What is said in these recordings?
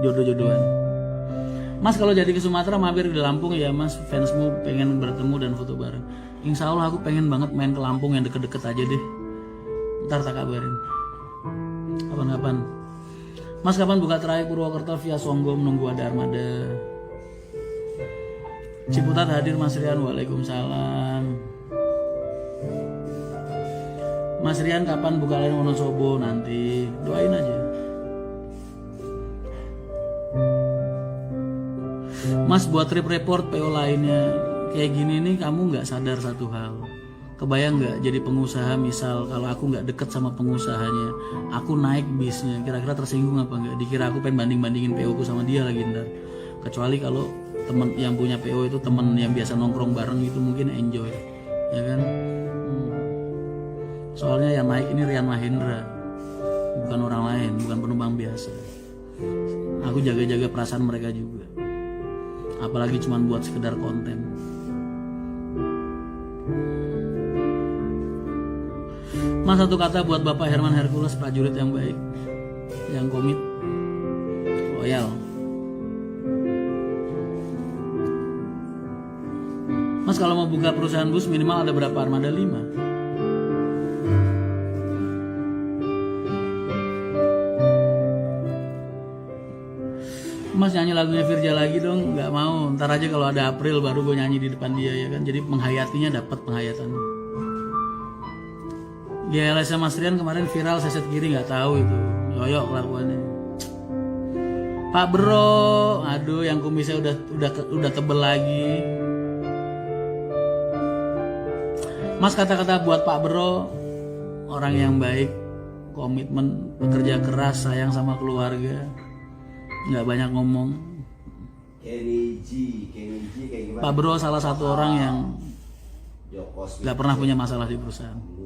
jodoh-jodohan. Mas kalau jadi ke Sumatera mampir di Lampung ya mas, fansmu pengen bertemu dan foto bareng. Insya Allah aku pengen banget main ke Lampung yang deket-deket aja deh. Ntar tak kabarin. Kapan-kapan. Mas kapan buka trayek Purwokerto via Songgom, nunggu ada armada. Ciputat hadir Mas Rian, waalaikumsalam. Mas Rian kapan buka lain Wonosobo? Nanti doain aja. Mas buat trip report PO lainnya kayak gini nih, kamu nggak sadar satu hal. Kebayang nggak jadi pengusaha, misal kalau aku nggak deket sama pengusahanya, aku naik bisnya, kira-kira tersinggung apa nggak? Dikira aku pengen banding-bandingin PO ku sama dia lagi ntar. Kecuali kalau temen yang punya PO itu temen yang biasa nongkrong bareng itu mungkin enjoy, ya kan? Soalnya yang naik ini Rian Mahendra, bukan orang lain, bukan penumpang biasa. Aku jaga-jaga perasaan mereka juga, apalagi cuma buat sekedar konten. Mas satu kata buat Bapak Herman Hercules, prajurit yang baik, yang komit, loyal. Mas kalau mau buka perusahaan bus minimal ada berapa armada? 5. Mas nyanyi lagunya Virja lagi dong. Nggak mau, ntar aja kalau ada April baru gue nyanyi di depan dia ya kan. Jadi menghayatinya dapat penghayatan. GLS Mas Rian kemarin viral seset kiri, nggak tahu itu. Yoyok kelakuannya. Pak Bro, aduh yang kumisnya udah tebel lagi. Mas kata-kata buat Pak Bro, orang yang baik, komitmen, bekerja keras, sayang sama keluarga, nggak banyak ngomong. Kenny G kayak gimana? Pak Bro salah satu orang yang nggak pernah punya masalah di perusahaan.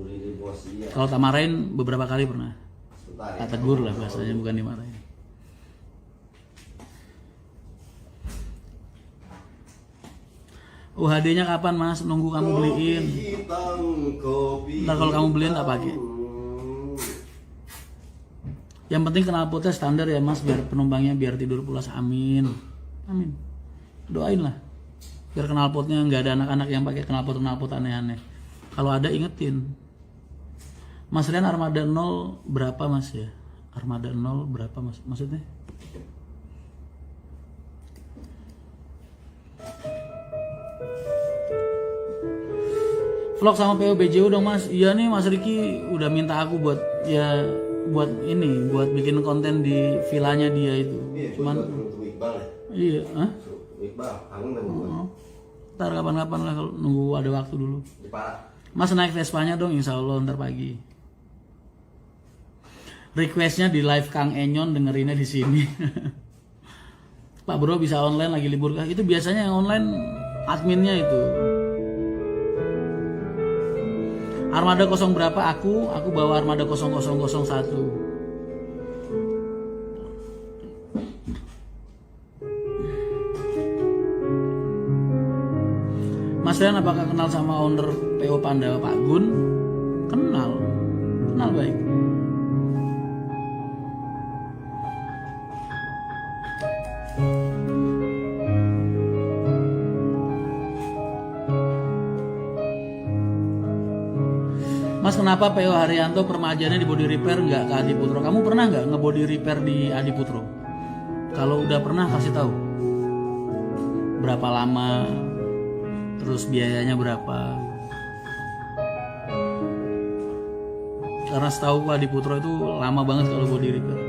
Kalau tak marahin beberapa kali pernah. Tak tegur lah bahasanya, bukan dimarahin. UHD-nya kapan mas? Nunggu kamu beliin. Ntar kalau kamu beliin tak pakai. Yang penting knalpotnya standar ya mas, biar penumpangnya biar tidur pulas. Amin. Amin. Doain lah. Biar knalpotnya nggak ada anak-anak yang pakai knalpot aneh-aneh. Kalau ada ingetin. Mas Rian armada 0 berapa mas ya? Armada 0 berapa mas? Maksudnya? Vlog sama PO BJU dong mas. Iya nih mas Riki udah minta aku buat bikin konten di villanya dia itu. Cuman Iqbal ya? iya, Iqbal, kangen sama gue. Ntar kapan-kapan lah kalau nunggu ada waktu dulu. Di Parah. Mas naik Vespanya dong, insya Allah ntar pagi. Requestnya di live Kang Enyon, dengerinnya di sini. Pak Bro bisa online lagi libur kah? Itu biasanya yang online adminnya itu. Armada 0 berapa? Aku bawa armada 0001. Mas Rian apakah kenal sama owner PO Pandawa Pak Gun? Kenal baik. Mas kenapa PO Haryanto permajaannya di body repair nggak ke Adi Putro? Kamu pernah nggak nge-body repair di Adi Putro? Kalau udah pernah kasih tahu berapa lama, terus biayanya berapa. Karena setahu Adi Putro itu lama banget kalau body repair.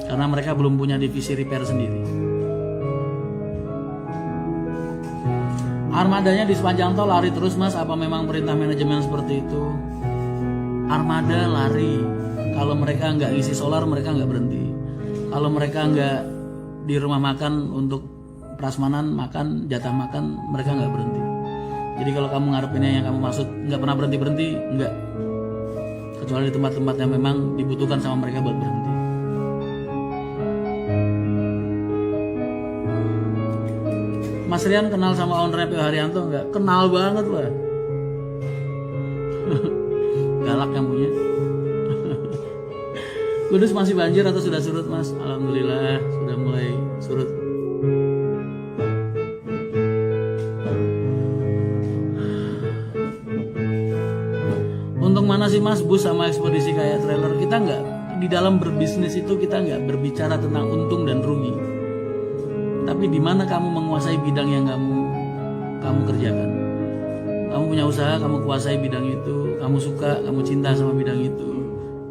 Karena mereka belum punya divisi repair sendiri. Armadanya di sepanjang tol lari terus mas, apa memang perintah manajemen seperti itu? Armada lari, kalau mereka nggak isi solar mereka nggak berhenti. Kalau mereka nggak di rumah makan untuk prasmanan makan, jatah makan, mereka nggak berhenti. Jadi kalau kamu ngarepinnya yang kamu maksud nggak pernah berhenti, nggak. Kecuali di tempat-tempat yang memang dibutuhkan sama mereka buat berhenti. Mas Rian kenal sama ownernya PO Haryanto nggak? Kenal banget lah. Galak yang punya. Kudus masih banjir atau sudah surut mas? Alhamdulillah sudah mulai surut. Untung mana sih mas bus sama ekspedisi kayak trailer? Kita nggak, di dalam berbisnis itu kita nggak berbicara tentang untung dan rugi. Tapi di mana kamu menguasai bidang yang kamu kerjakan. Kamu punya usaha, kamu kuasai bidang itu, kamu suka, kamu cinta sama bidang itu.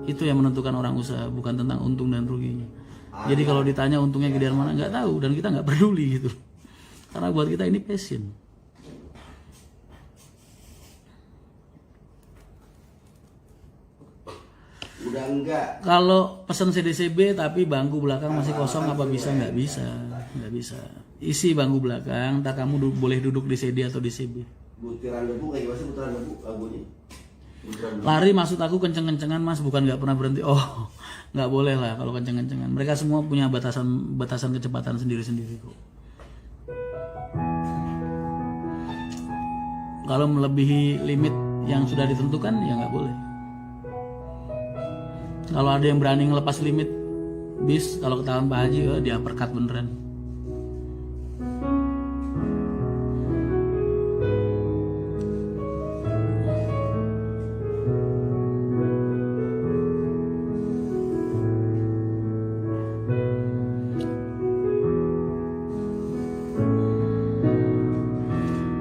Itu yang menentukan orang usaha, bukan tentang untung dan ruginya. Jadi kalau ditanya untungnya gedean mana, nggak tahu, dan kita nggak peduli gitu. Karena buat kita ini passion. Udah enggak. Kalau pesan CDCB tapi bangku belakang masih kosong, apa bisa? Nggak bisa, nggak bisa. Isi bangku belakang, tak kamu boleh duduk di CD atau di CB. Butiran debu kayak gimana sih butiran debu lagunya? Butiran debu. Lari maksud aku kenceng-kencengan mas, bukan nggak pernah berhenti. Oh, nggak boleh lah kalau kenceng-kencengan. Mereka semua punya batasan kecepatan sendiri-sendiri kok. Kalau melebihi limit yang sudah ditentukan ya nggak boleh. Kalau ada yang berani ngelepas limit bis, kalau ketahuan Pak Haji, dia uppercut beneran.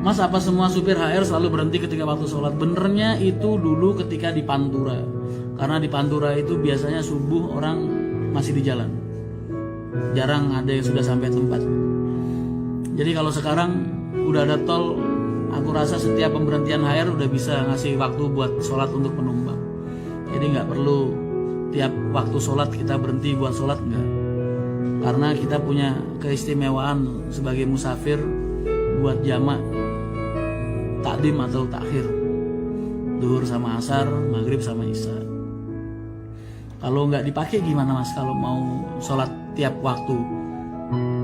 Mas, apa semua supir HR selalu berhenti ketika waktu sholat? Benernya itu dulu ketika di Pantura. Karena di Pantura itu biasanya subuh orang masih di jalan. Jarang ada yang sudah sampai tempat. Jadi kalau sekarang udah ada tol, aku rasa setiap pemberhentian HR udah bisa ngasih waktu buat sholat untuk penumpang. Jadi nggak perlu tiap waktu sholat kita berhenti buat sholat, nggak. Karena kita punya keistimewaan sebagai musafir buat jamak takdim atau takhir, duhur sama asar, maghrib sama isya. Kalau nggak dipakai gimana mas? Kalau mau sholat tiap waktu,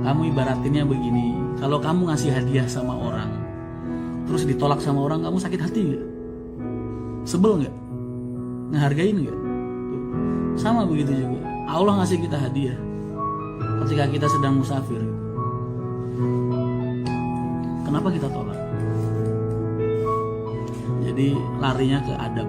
kamu ibaratinnya begini. Kalau kamu ngasih hadiah sama orang, terus ditolak sama orang, kamu sakit hati nggak? Sebel nggak? Ngehargain nggak? Sama begitu juga. Allah ngasih kita hadiah ketika kita sedang musafir. Kenapa kita tolak? Jadi larinya ke adab.